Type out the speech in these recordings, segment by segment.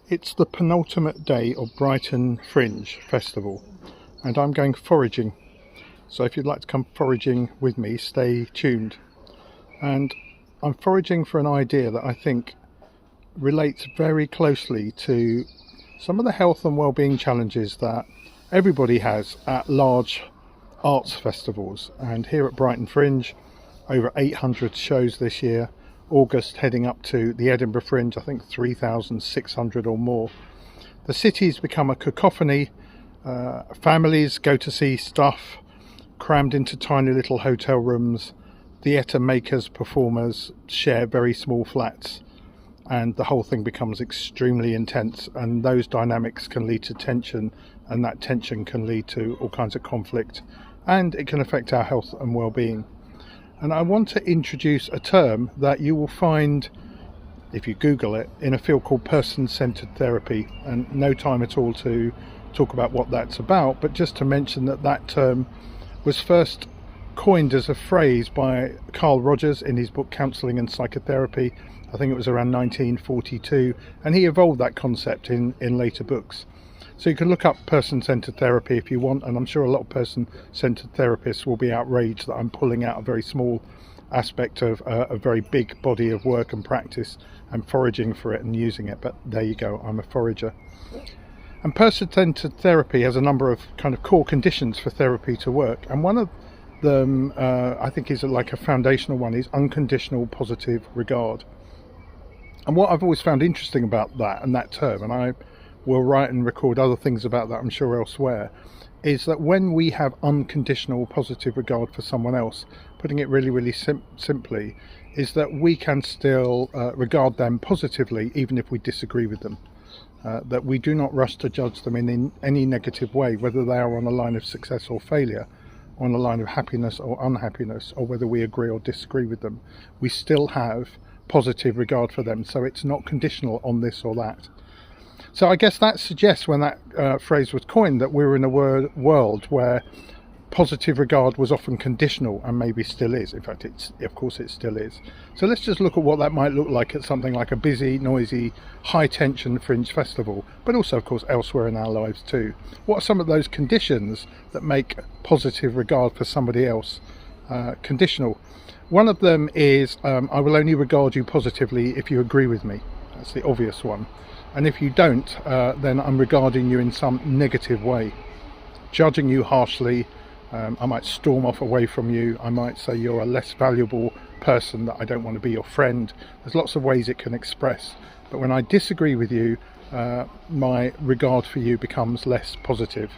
It's the penultimate day of Brighton Fringe Festival and I'm going foraging. So if you'd like to come foraging with me, stay tuned. And I'm foraging for an idea that I think relates very closely to some of the health and well-being challenges that everybody has at large arts festivals. And here at Brighton Fringe, over 800 shows this year. August heading up to the Edinburgh Fringe, I think 3,600 or more. The city's become a cacophony. Families go to see stuff crammed into tiny little hotel rooms. Theatre makers, performers share very small flats, and the whole thing becomes extremely intense, and those dynamics can lead to tension, and that tension can lead to all kinds of conflict, and it can affect our health and well-being. And I want to introduce a term that you will find, if you Google it, in a field called person-centered therapy. And no time at all to talk about what that's about, but just to mention that that term was first coined as a phrase by Carl Rogers in his book Counselling and Psychotherapy. I think it was around 1942, and he evolved that concept in later books. So you can look up person-centered therapy if you want, and I'm sure a lot of person-centered therapists will be outraged that I'm pulling out a very small aspect of a very big body of work and practice and foraging for it and using it. But there you go, I'm a forager. And person-centered therapy has a number of kind of core conditions for therapy to work, and one of them I think is like a foundational one is unconditional positive regard. And what I've always found interesting about that and that term, and I will write and record other things about that I'm sure elsewhere, is that when we have unconditional positive regard for someone else, putting it really simply, is that we can still regard them positively even if we disagree with them. That we do not rush to judge them in any negative way, whether they are on a line of success or failure, on a line of happiness or unhappiness, or whether we agree or disagree with them. We still have positive regard for them, so it's not conditional on this or that. So I guess that suggests, when that phrase was coined, that we were in a world where positive regard was often conditional, and maybe still is. In fact, of course it still is. So let's just look at what that might look like at something like a busy, noisy, high-tension fringe festival, but also, of course, elsewhere in our lives too. What are some of those conditions that make positive regard for somebody else conditional? One of them is, I will only regard you positively if you agree with me. That's the obvious one. And if you don't, then I'm regarding you in some negative way, judging you harshly. I might storm off away from you. I might say you're a less valuable person, that I don't want to be your friend. There's lots of ways it can express. But when I disagree with you, my regard for you becomes less positive.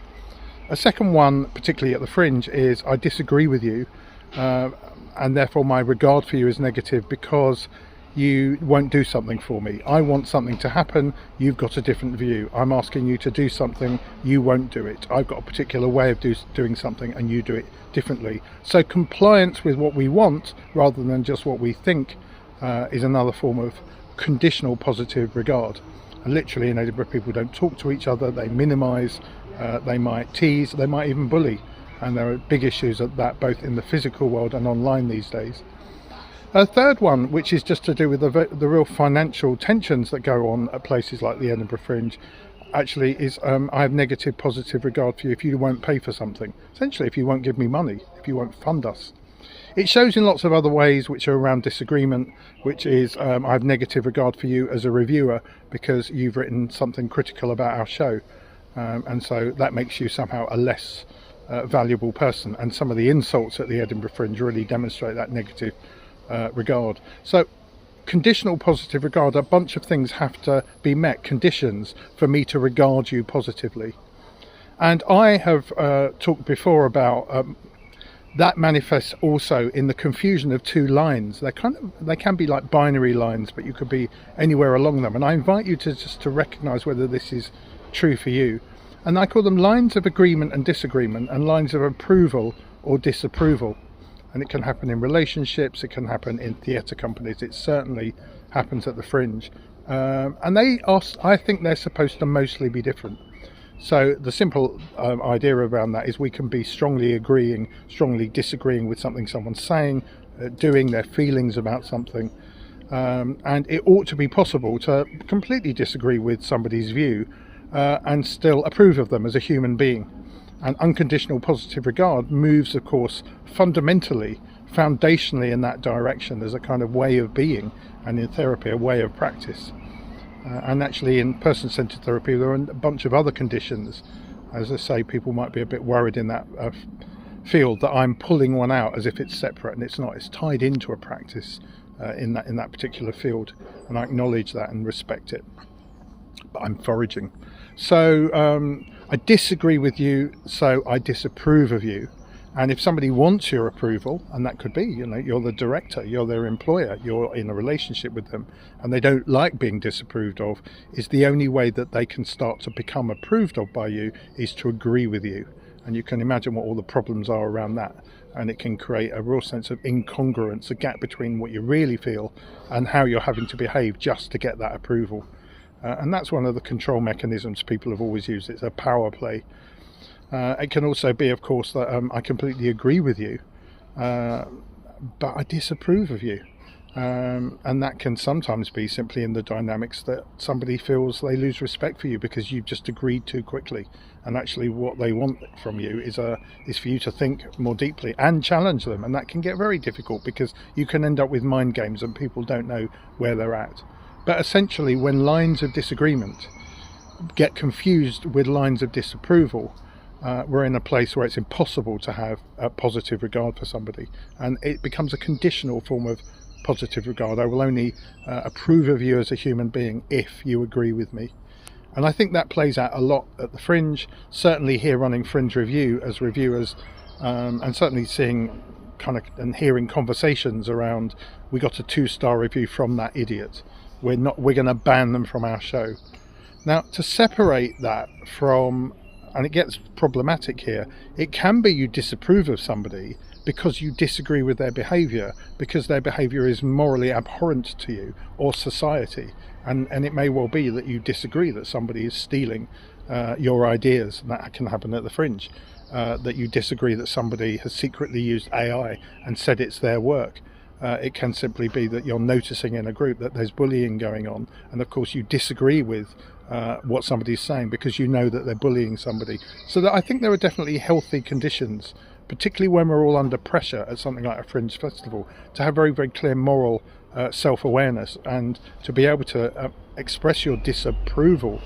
A second one, particularly at the Fringe, is I disagree with you, and therefore my regard for you is negative because you won't do something for me. I want something to happen, you've got a different view. I'm asking you to do something, you won't do it. I've got a particular way of doing something and you do it differently. So compliance with what we want rather than just what we think is another form of conditional positive regard. And literally in Edinburgh, people don't talk to each other, they minimise, they might tease, they might even bully. And there are big issues at that, both in the physical world and online these days. A third one, which is just to do with the real financial tensions that go on at places like the Edinburgh Fringe, actually is I have negative positive regard for you if you won't pay for something. Essentially, if you won't give me money, if you won't fund us. It shows in lots of other ways, which are around disagreement, which is I have negative regard for you as a reviewer because you've written something critical about our show. And so that makes you somehow a less valuable person. And some of the insults at the Edinburgh Fringe really demonstrate that negative regard. So conditional positive regard, a bunch of things have to be met, conditions for me to regard you positively. And I have talked before about that manifests also in the confusion of two lines. They can be like binary lines, but you could be anywhere along them. And I invite you to recognize whether this is true for you. And I call them lines of agreement and disagreement, and lines of approval or disapproval. And it can happen in relationships, it can happen in theatre companies, it certainly happens at the Fringe. And I think they're supposed to mostly be different. So the simple idea around that is we can be strongly agreeing, strongly disagreeing with something someone's saying, doing, their feelings about something. and it ought to be possible to completely disagree with somebody's view and still approve of them as a human being. And unconditional positive regard moves, of course, fundamentally, foundationally in that direction as a kind of way of being, and in therapy a way of practice. And actually in person-centered therapy there are a bunch of other conditions. As I say, people might be a bit worried in that field that I'm pulling one out as if it's separate, and it's not. It's tied into a practice in that particular field, and I acknowledge that and respect it. But I'm foraging. So I disagree with you, so I disapprove of you. And if somebody wants your approval, and that could be, you're the director, you're their employer, you're in a relationship with them, and they don't like being disapproved of, is the only way that they can start to become approved of by you is to agree with you. And you can imagine what all the problems are around that. And it can create a real sense of incongruence, a gap between what you really feel and how you're having to behave just to get that approval. And that's one of the control mechanisms people have always used. It's a power play. It can also be, of course, that I completely agree with you, but I disapprove of you. And that can sometimes be simply in the dynamics that somebody feels they lose respect for you because you've just agreed too quickly. And actually what they want from you is for you to think more deeply and challenge them. And that can get very difficult because you can end up with mind games and people don't know where they're at. But essentially, when lines of disagreement get confused with lines of disapproval, we're in a place where it's impossible to have a positive regard for somebody, and it becomes a conditional form of positive regard. I will only approve of you as a human being if you agree with me. And I think that plays out a lot at the Fringe, certainly here running Fringe Review as reviewers, and certainly seeing and hearing conversations around, we got a 2-star review from that idiot, we're going to ban them from our show. Now, to separate that from, and it gets problematic here, it can be you disapprove of somebody because you disagree with their behaviour, because their behaviour is morally abhorrent to you or society, and it may well be that you disagree that somebody is stealing your ideas, and that can happen at the Fringe, that you disagree that somebody has secretly used AI and said it's their work. It can simply be that you're noticing in a group that there's bullying going on, and of course you disagree with what somebody's saying because you know that they're bullying somebody. So that I think there are definitely healthy conditions, particularly when we're all under pressure at something like a Fringe festival, to have very, very clear moral self-awareness and to be able to express your disapproval.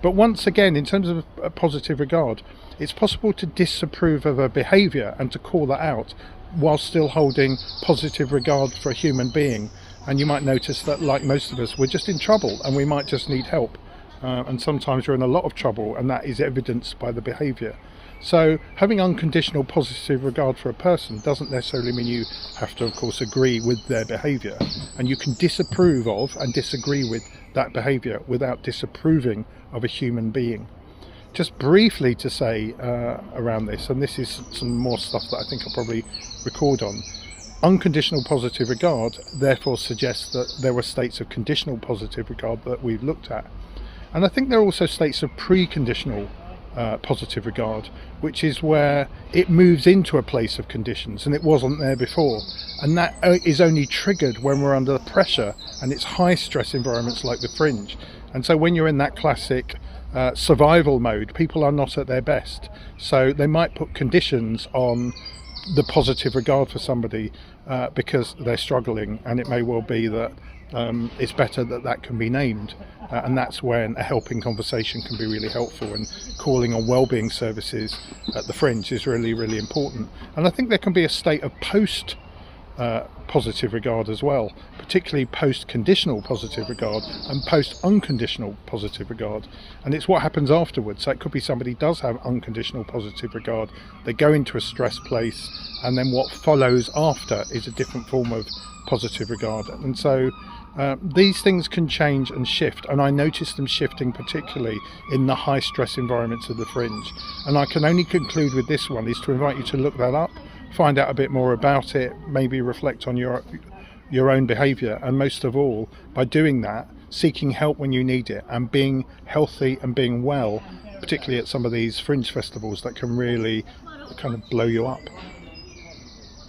But once again, in terms of a positive regard, it's possible to disapprove of a behaviour and to call that out while still holding positive regard for a human being. And you might notice that, like most of us, we're just in trouble and we might just need help. And sometimes we're in a lot of trouble, and that is evidenced by the behaviour. So having unconditional positive regard for a person doesn't necessarily mean you have to, of course, agree with their behaviour. And you can disapprove of and disagree with that behaviour without disapproving of a human being. Just briefly to say around this, and this is some more stuff that I think I'll probably record on, unconditional positive regard therefore suggests that there were states of conditional positive regard that we've looked at. And I think there are also states of preconditional positive regard, which is where it moves into a place of conditions and it wasn't there before. And that is only triggered when we're under pressure, and it's high stress environments like the Fringe. And so when you're in that classic survival mode, people are not at their best. So they might put conditions on the positive regard for somebody because they're struggling, and it may well be that it's better that can be named, and that's when a helping conversation can be really helpful, and calling on wellbeing services at the Fringe is really, really important. And I think there can be a state of post positive regard as well, particularly post-conditional positive regard and post-unconditional positive regard, and it's what happens afterwards. So it could be somebody does have unconditional positive regard, they go into a stress place, and then what follows after is a different form of positive regard. And so these things can change and shift, and I notice them shifting particularly in the high stress environments of the Fringe. And I can only conclude with this one is to invite you to look that up, find out a bit more about it, maybe reflect on your own behaviour, and most of all, by doing that, seeking help when you need it and being healthy and being well, particularly at some of these Fringe festivals that can really kind of blow you up.